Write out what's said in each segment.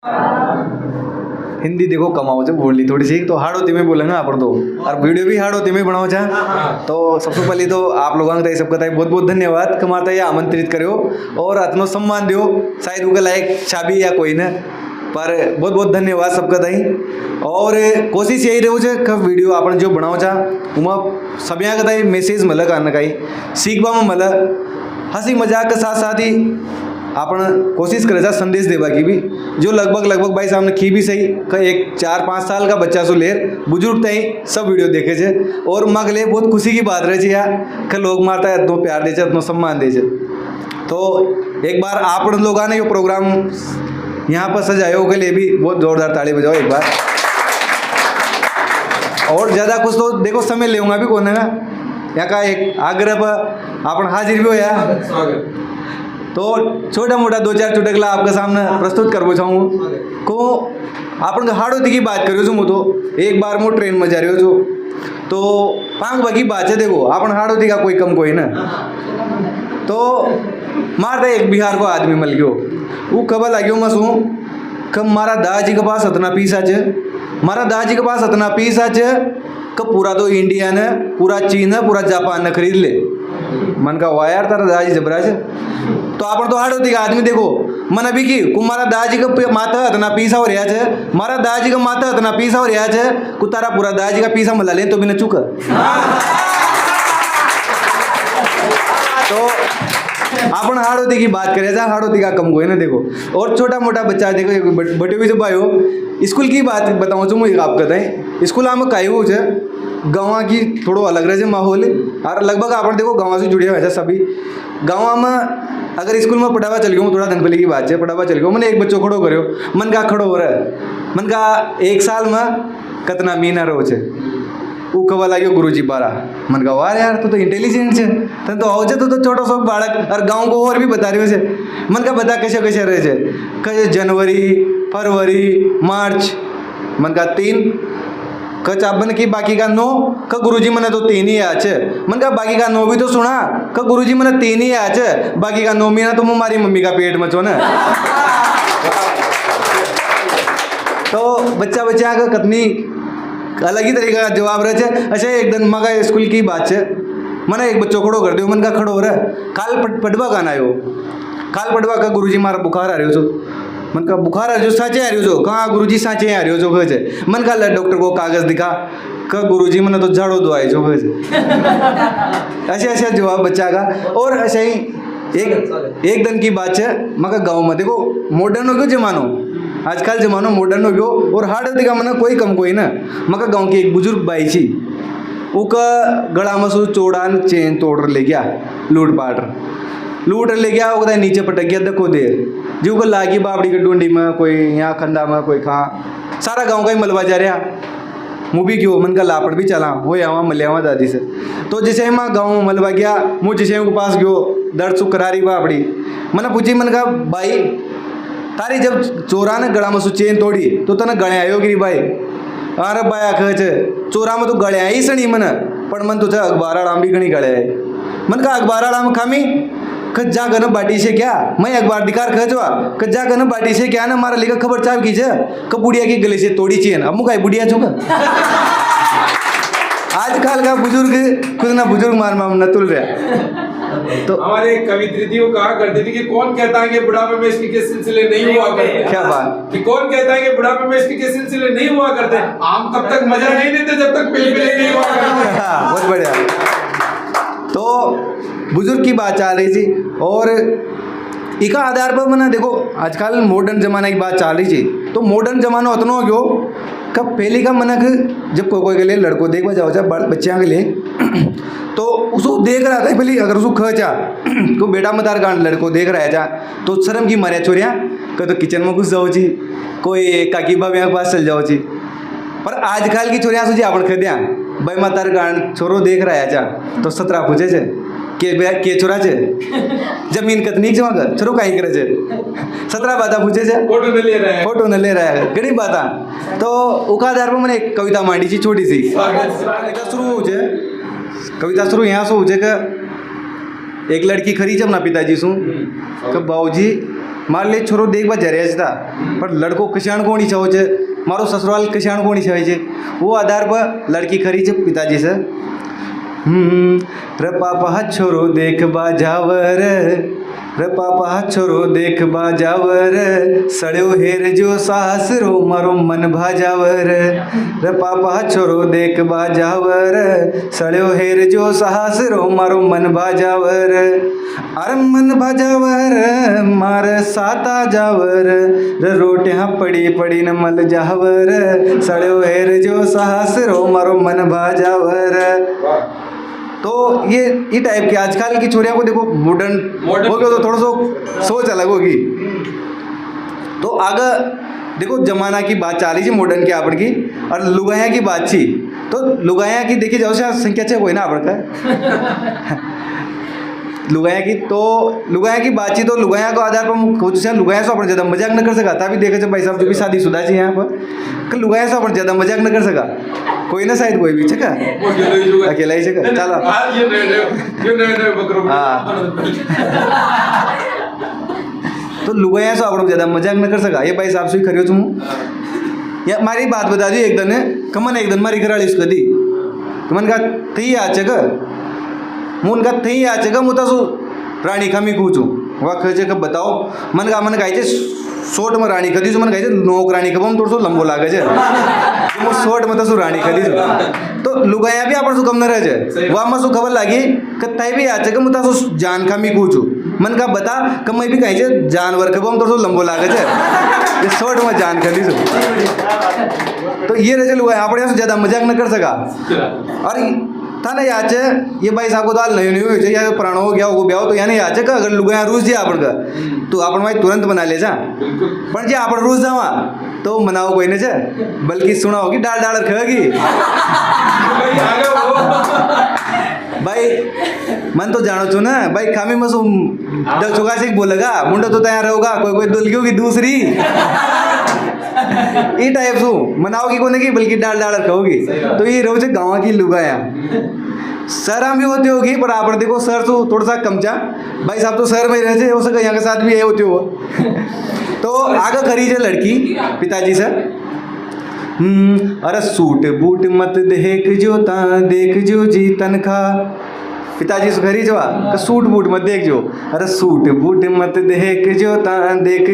हिंदी देखो कमाओ जब बोली थोड़ी सी तो हाड़ होती में बोलेंगे आप तो और वीडियो भी हाड़ होती में बनाओ जा। तो सबसे पहले तो आप लोगों का सब बताए बहुत बहुत धन्यवाद कमाता ये आमंत्रित करो और आत्म सम्मान दो शायद उनके लायक छाबी या कोई न पर बहुत बहुत धन्यवाद सबका दाई। और कोशिश यही रहो जे कि वीडियो अपन जो बनाओ जा उमा सभी का दाई मैसेज मिले का कहीं सीखवा में मिले हंसी मजाक के साथ साथ ही अपन कोशिश करे जा संदेश देवा की भी जो लगभग भाई सामने की भी सही एक 4-5 साल का बच्चा सो लेर बुजुर्ग तई सब वीडियो देखे छे और माँ के लिए बहुत खुशी की बात रहे यार कि लोग मारता है इतना प्यार दे इतना सम्मान दे। तो एक बार आप लोगों ने ये प्रोग्राम यहाँ पर सजाए के लिए भी बहुत जोरदार ताली बजाओ एक बार। और ज़्यादा कुछ तो देखो समय लेऊंगा भी कौन है यहाँ का एक आग्रह पर अपन हाजिर भी हो यार तो छोटा मोटा 2-4 चुटकला आपके सामने प्रस्तुत करना चाहूँ को अपन हाड़ोती की बात करो जो तो एक बार मैं ट्रेन में जा रही हो जो तो 5 बगी बात है देखो अपन हाड़ोती का कोई कम कोई ना तो मारता एक बिहार को आदमी मिल गयो वो कब लगे मैं सू कब मारा दादाजी के पास इतना पीसा च मारा दादाजी के पास इतना पीसा च कब पूरा तो इंडिया ने पूरा चीन है पूरा जापान ने खरीद ले मन का वाह यार तारा दादाजी जबराज तो आप तो हाड़ होती आदमी देखो मन अभी की मारा दादाजी का माथा इतना पीसा हो रहा है मारा दादाजी का माथा इतना पीसा हो रहा है तारा पूरा दादाजी का पीसा मला ले तो भी न चुका। तो अपन हाड़ोती की बात करें जा हाड़ोती का कम कोई ना देखो और छोटा मोटा बच्चा देखो बटे भी जब आयो स्कूल की बात बताऊँ तो मुझे आप बताएं स्कूल में कई हो गाँव की थोड़ा अलग रहे माहौल और लगभग आप देखो गाँव से जुड़े हुए सभी गाँव में अगर स्कूल में पढ़ावा चल गया थोड़ा दिन पहले की बात है पढ़ावा चल गया मैंने एक बच्चों खड़ो करो मन का खड़ो हो रहा है मन का 1 साल में कितना महीना रहो छे वो कब लाग्यो गुरुजी 12 मन का वाह यार तो इंटेलिजेंट है तन तो आओ तो छोटो सो बाड़क और गाँव को और भी बता रही हो मन का बता कैसे कैसे रहे छे कैसे जनवरी फरवरी मार्च मन का 3 चाबन की बाकी का 9 का गुरुजी मने तो 3 ही आज मन का बाकी का 9 भी तो सुना का गुरुजी मने 3 ही आज बाकी का 9 महीना तो हमारी मम्मी का पेट में छो ना। तो बच्चा का कितनी अलग ही तरीका का जवाब रहे अच्छा एक दिन मगा स्कूल की बात है मैंने एक बच्चों खड़ो कर दियो मन का खड़ो हो रहा काल पटवा गाना आयो काल पटवा का गुरुजी मारा बुखार आ रही हो मन का बुखार आ रही हो साँचे आ रही हो जो कहाँ गुरुजी साँचे आ रही हो जो कहे मन का डॉक्टर को कागज दिखा का गुरुजी मैंने तो झाड़ो दो जो कहे ऐसे ऐसे जवाब बच्चा का। और ऐसे ही एक दिन की बात है मगर गाँव में देखो मॉडर्न हो गयो जमानो आजकल जमानो मॉडर्न हो गयो और हार्ड दिखा मना कोई कम कोई ना मगर गाँव की एक बुजुर्ग बाई थी उसका गला में सो चौड़ान चेन तोड़ ले गया लूट ले गया वो नीचे पटक गया देखो देर जो को लागी बाबड़ी के डूंडी में कोई यहाँ खंदा में कोई कहाँ सारा गांव का ही मलबा जा रहा मुँह भी क्यों मन का लापड़ भी चला वो यहाँ मलियावा दादी से तो जैसे ही मैं गाँव में मलबा गया मुँह जैसे के पास गयो दर्द सुख करारी बाबड़ी मैंने पूछी मन का भाई तारी जब चोरा ने गला में चेन तोड़ी तो तने गणे आयो गिरी भाई अरे भाई कहे चोरा में तो गळे आई सणी मन पण मन तुझा अखबार आम भी घनी गळे है मन का अखबार आम खामी कज्जा गन बाटी से क्या मैं अखबार दिकार खजवा कज्जा गन बाटी से क्या ना मारा लेकर खबर चाव कीजिए कब बुढ़िया की गले से तोड़ी चेन अब मुका बुढ़िया चुका आजकल का बुजुर्ग खुद ना बुजुर्ग मार न तुल रहा। तो हमारे कवित्रियों कहा करते थे कि कौन कहता है कि बुढ़ापे में इसके के सिलसिले नहीं हुआ करते क्या बात कि कौन कहता है कि बुढ़ापे में इसके के सिलसिले नहीं हुआ करते आम तब तक मजा नहीं देते जब तक पिलपिले नहीं हुआ करते। बहुत बढ़िया। तो बुजुर्ग की बात चल रही थी और इका आधार पर मैंने देखो आजकल मॉडर्न जमाना की बात चल रही थी तो मॉडर्न जमाना उतना हो गयो कब पहले का मनक जब कोई के लिए लड़को देखवा जाओ जा बच्चा के लिए तो उसको देख रहा था पहले अगर उसको खचा तो बेटा मतार गांड लड़को देख रहा है जा तो शर्म की मारे छोरिया कह तो किचन में घुस जाओ जी कोई काकी बाबा के पास चल जाओ जी पर आजकल की छोरिया सोची अपन खदिया भाई मतार गांड छोरो देख रहा है जा तो 17 पूछे छे के छोरा छे जमीन कतनी छे मगर छोरो काई करे छे 17 बात पूछे छे फोटो न ले रहा है घणी बात तो उका आधार पर मैंने एक कविता मांडी थी छोटी सी कविता शुरू यहाँ से हो कि एक लड़की खरी जब ना पिताजी सू कि बाबूजी मार ले छोरो देख बा जरिया था पर लड़को किसान कोणी छो छे मारो ससुराल किसान कोणी छे छे वो आधार पर लड़की खरी छे पिताजी से रे पापा छोरो देख बा जावर रे पापा छोरो देख बा जावर सड़ो हेर जो सास रो मारो मन भाजावर रे पापा छोरो देख बा जावर सड़ो हेर जो सास रो मारो मन भाजावर अरे मन भाजावर मार साता जावर रे रोटियाँ पड़ी पड़ी न मल जावर सड़ो हेर जो सास रो मारो मन भाजावर। तो ये टाइप की आजकल की छोरियों को देखो मॉडर्न हो गया तो थोड़ा सा सोच अलग होगी। तो आगे देखो जमाना की बात चाली जी मॉडर्न की आपण की और लुगाया की बात छी तो लुगाया की देखी जाओ संख्या छे कोई ना आपण का लुगाया की बातचीत तो लुगाया को आधार पर कुछ लुगाया से अपन ज़्यादा मजाक न कर सका तभी देखे भाई साहब जो भी शादीशुदा जी यहाँ पर कि लुगाया से अपन ज़्यादा मजाक न कर सका कोई ना शायद कोई भी छका अकेला ही छका चलो तो लुगाया से अपन ज़्यादा मजाक न कर सका ये भाई साहब से खरियो तुम या मारी बात बता दी एक दिन कमन एक दिन मारी घराळी इसको दी कमन का थी आचे का मुन का थी आचे का मुता सु रानी खामी कूचू वह खचे का बताओ मन गाइचे सोट में रानी खदी मन गाइचे नोक रानी कब हम थोड़ा सो लंबो लागे छे मो सोट में तो रानी खदी तो लुगाया भी अपन सु कम न रह जाए वह में सु खबर लागी कत्ताई भी आचे का मुता सु जान खामी कूचू मन का बता कम भी गाइचे जानवर कब हम थोड़ा सो लंबो लागे छे ये सोट में जान खदी तो ये रहे लुगाया अपन यहाँ से ज़्यादा मजाक न कर सका और था ना याचे ये भाई साहब को दाल नहीं हुई या पुराना हो गया वो ब्याह तो यानी याचे का अगर लुगाया रूस जी अपन का तो अपन भाई तुरंत बना ले जा पर जी अपन रूस जावा तो मनाओ कोई नहीं छे बल्कि सुना होगी डाल डाल रखेगी भाई मन तो जानो छू ना भाई खामी मसू दल चुका से बोलेगा मुंडा तो तैयार होगा कोई कोई दुल्गी होगी दूसरी ये टाइप सु मनाओगी को नहीं बल्कि डाल डाल रखोगी तो ये रोज गाँव की लुगाया शहर भी होती होगी पर आप देखो शहर तो थोड़ा सा कमचा भाई साहब तो शहर में ही रहते हो सके यहाँ के साथ भी ये होती हो तो आगे करी जे लड़की पिताजी से अरे सूट बूट मत देख जो जी तनखा पिताजी से घरी जवा का सूट बूट मत देख जो अरे सूट बूट मत देख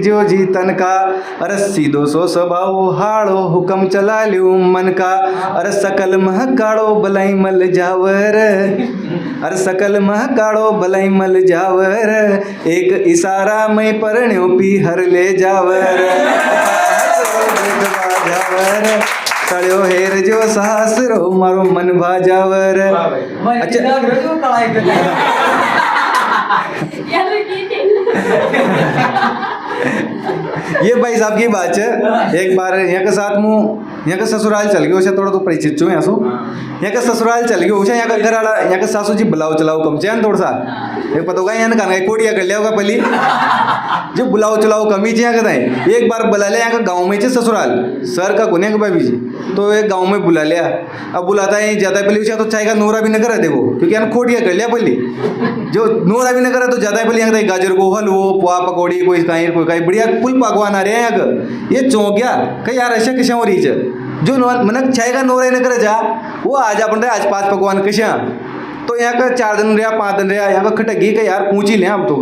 जो जी तनका अरे सीधो सो स्वभाव हाड़ो हुक्म चला लियो मन का अरे सकल महकाड़ो बलाई मल जावर अरे सकल महकाड़ो बलाई मल जावर एक इशारा में परण्यो पी हर ले जावर सड़ो हेर जो सास रो मारो मन भाजावर। अच्छा ये भाई साहब की बात है एक बार यहाँ के साथ मुँह यहाँ का ससुराल चल गयो थोड़ा तो परिचित छो यहाँ सो यहाँ का ससुराल चल गयो यहाँ का घर आला यहाँ का सासू जी बुलाओ चलाओ कम चैन थोड़ा सा एक पता होगा यहाँ का कोड़िया कर लिया होगा पहले जो बुलाओ चलाओ कमी यहाँ का था एक बार बुला लिया यहाँ का गाँव में ससुराल सर का कोने का भाभी जी तो एक गाँव में बुला लिया अब बुलाता है ज़्यादा पहले तो चाय का नोरा भी न करा देखो क्योंकि यहाँ खोटिया कर लिया पहले जो नोरा भी न करा तो ज़्यादा पहले यहाँ गाजर को हलवो पुआ पकौड़ी कोई कहीं बढ़िया कुल पकवान आ रहे हैं यहाँ का ये चौंकिया कहीं यार ऐसा किसा हो रही है जो मनक चाय का नोरा न करे जा वो आज अपन आज 5 पकवान कशा तो यहाँ का 4 दिन रहा 5 दिन रहा यहाँ का खटकी का यार पूछ ही ले हम तो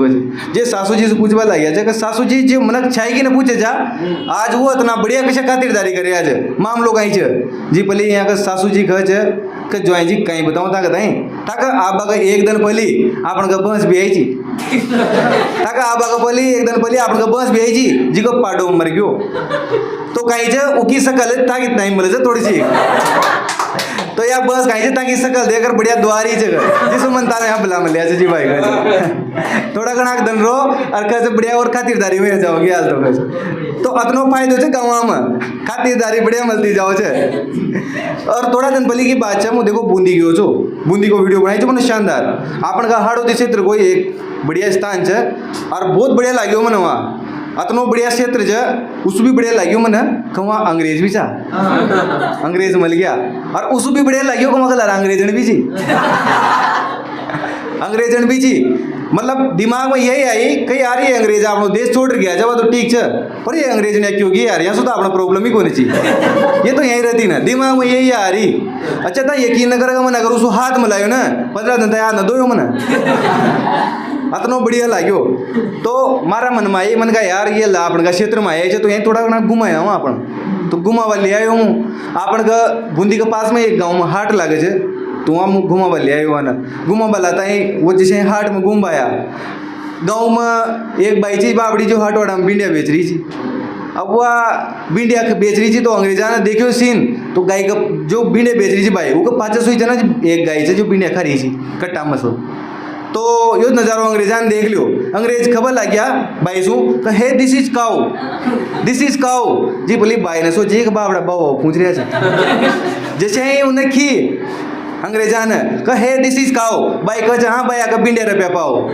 जे सासू जी से पूछवा लगे जगह सासू जी जो मनक छाई की न पूछे जा आज वो इतना बढ़िया कैसे खातिरदारी करे आज माम लोग आई जी पहले यहाँ का सासू जी कह ज्वाई जी कहीं बताऊँ ता कहीं ताका आप बागा एक दिन पहले आपन का बस भी आई ताका आप बागा पहले एक दिन पहले आपन का बस भी आई जी को पाडो मर गयो तो कहीं उकी सकल ताकि नहीं मिले थोड़ी सी तो यार बस कहीं ताकि सकल देकर बढ़िया द्वारी जगह जिस मनता में यहाँ बुला मिले जी भाई का थोड़ा घना दन रो और कैसे बढ़िया और खातिरदारी में जाओगे आज तो अतनो फायदो छे गाँव में खातिरदारी बढ़िया मिलती जाओ छे। और थोड़ा दिन पहले की बात है देखो बूंदी गयो छो बूंदी को वीडियो बनाई मैंने शानदार आपन का हाड़ोती क्षेत्र कोई एक बढ़िया स्थान है और बहुत बढ़िया लगे मैंने वहाँ अतनो बढ़िया क्षेत्र है उस भी बढ़िया लगे मैंने वहाँ अंग्रेज भी था अंग्रेज मिल गया और उस भी बढ़िया लगे वहाँ कलर अंग्रेजन भी जी अंग्रेजन भी जी मतलब दिमाग में यही आई कि यार ये अंग्रेज आपनो देश छोड़ गया जब तो ठीक है, पर ये अंग्रेज ने क्यों किया यार, यहाँ से तो अपना प्रॉब्लम ही कोनी चाहिए, ये तो यहीं रहती ना, दिमाग में यही आ रही। अच्छा था यकीन न करेगा मन, अगर उसको हाथ मिलायो ना 15 दिन तक याद न दो मन, अतनो बढ़िया लाग्यो। तो मारा मन में आई, मन का यार ये अपन का क्षेत्र में आए तो यहीं थोड़ा ना घुमाया हूँ अपन, तो घुमावा ले आयो हूँ। अपन का बूंदी के पास में एक गाँव में हाट लागे है, तो वहाँ घुमावा ले आयो ना, घुमावा लाता है वो जैसे हाट में घूमाया, गाँव में एक बाई जी बाबड़ी जो हाट वाड़ा में भिंडिया बेच रही थी। अब वह भिंडिया बेच रही थी तो अंग्रेजा ने देखियो सीन, तो गाय का जो भिंडिया बेच रही थी भाई वो पाचा सुई जना एक गाय से जो भिंडिया खा रही थी कट्टा मसो, तो यो नज़ारो अंग्रेजा ने देख लियो। अंग्रेज खबर लग गया बाई सू हे this is cow, this is cow जी, बोली बाई ने सोची कि बाबड़ा बाओ पूछ रहा है, जैसे ही उन्हें खी अंग्रेजा ने हे दिस इज काउ, बाई कह हाँ बाई आकर भिंडिया रुपया पाओ।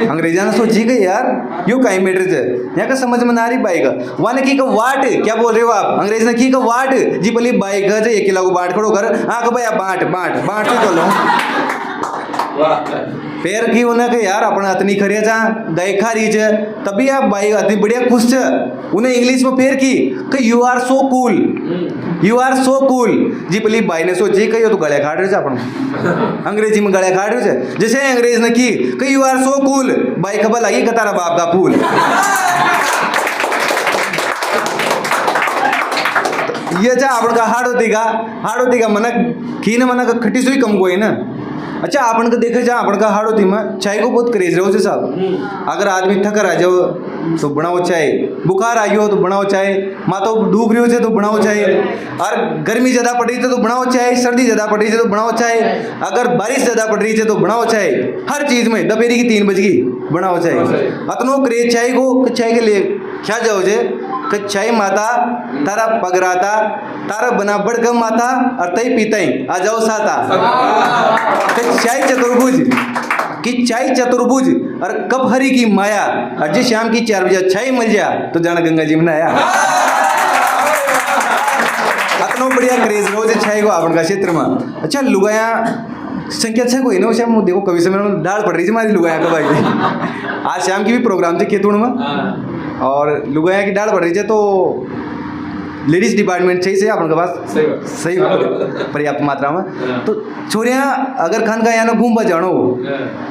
अंग्रेजा ने सोची कि यार यो कहीं मैटर है, यहाँ का समझ में ना रही बाई का, वाने की का वाट क्या बोल रहे हो आप, अंग्रेज ने की का वाट जी, बोली बाई का जे 1 किलो बाट खड़ो कर, हाँ का भाई बांट बांट बांट से बोलो पैर की उन्हें कि यार अपना अतनी खरिया जा गाय खा रही है, तभी आप बाई अतनी बढ़िया खुश है। उन्हें इंग्लिश में फेर की कि you are so cool, you are so cool जी, बोली बाई ने सोची कि यो तो गले काट रहे थे अपन, अंग्रेजी में गले काट रहे थे। जैसे अंग्रेज ने की कि यू आर सो कूल, बाई खबर लगी कि तारा बाप का फूल। ये जा अपन का हाड़ होती का मनक की न मनक खट्टी सुई कम कोई ना। अच्छा अपन का देखे जा अपन का हाड़ होती में चाय को बहुत क्रेज रहो से साहब, अगर आदमी थकर आ जाओ तो बनाओ चाय, बुखार आ गयो तो बनाओ चाय, माता डूब रही हो से तो बनाओ चाय, और गर्मी ज़्यादा पड़ रही है तो बनाओ चाय, सर्दी ज़्यादा पड़ रही है तो बनाओ चाय, अगर बारिश ज़्यादा पड़ रही है तो बनाओ चाय, हर चीज़ में दोपहरी की 3 बजे बनाओ चाय। अतनो क्रेज चाय को चाय के लिए क्या जाओ जे कि चाय माता तारा पगराता, तारा बना बढ़ माता और तई पीतई आ जाओ साता, चाय चतुर्भुज कि चाय चतुर्भुज और कब हरी की माया, और जी शाम की 4 बजे चाय मिल जा तो जाना गंगा जी में आया। इतना बढ़िया क्रेज रोज चाय को अपन का क्षेत्र में। अच्छा लुगाया संख्या अच्छा कोई ना वैसे देखो कभी समय में डाल पड़ रही थी हमारी लुगाया का भाई, आज शाम की भी प्रोग्राम थे खेतुण में और लुगाया की डाल पड़ रही थी, तो लेडीज डिपार्टमेंट सही से अपन के पास सही पर्याप्त मात्रा में। तो छोरियाँ अगर खान का यहाँ ना घूमवा जानो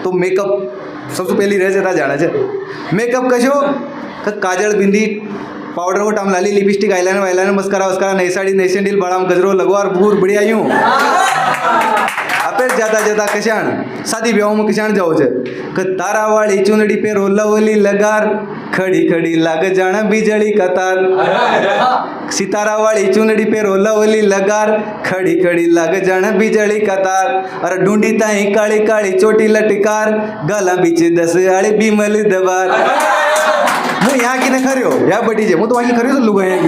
तो मेकअप सबसे पहली रह जाता जाना चाहिए। मेकअप कशो काजल बिंदी पाउडर को टाम लाली लिपस्टिक आईलाइनर वाईलाइनर मस्कारा वस्कारा नई साड़ी नई सैंडल बड़ाम गजरो लगवा और भूर बढ़िया यूँ फिर जाता जाता किसान शादी ब्याह में किसान जाओ छे कि तारा वाली चुनड़ी पे रोला वोली लगार खड़ी खड़ी लाग जाना बिजली कतार, सितारा वाली चुनड़ी पे रोला वोली लगार खड़ी खड़ी लाग जाना बिजली कतार, और ढूंढी ताई काली काली चोटी लटकार गला बीच 10 आड़े बिमल दबार। मैं यहाँ की न खरियो यहाँ बटी जे, मैं तो वहाँ की खरियो तो लुगा यहाँ की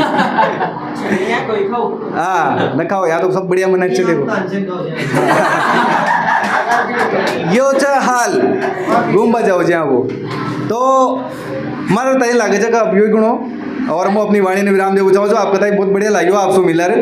हाँ न खाओ यहाँ तो सब बढ़िया मना चले यो छ हाल घूमवा जाओ जहाँ वो। तो मारा तय लागे अब यो गुणों और मैं अपनी वाणी ने विराम देव चाहूँ आपका बहुत बढ़िया लगे आपसे मिला रे।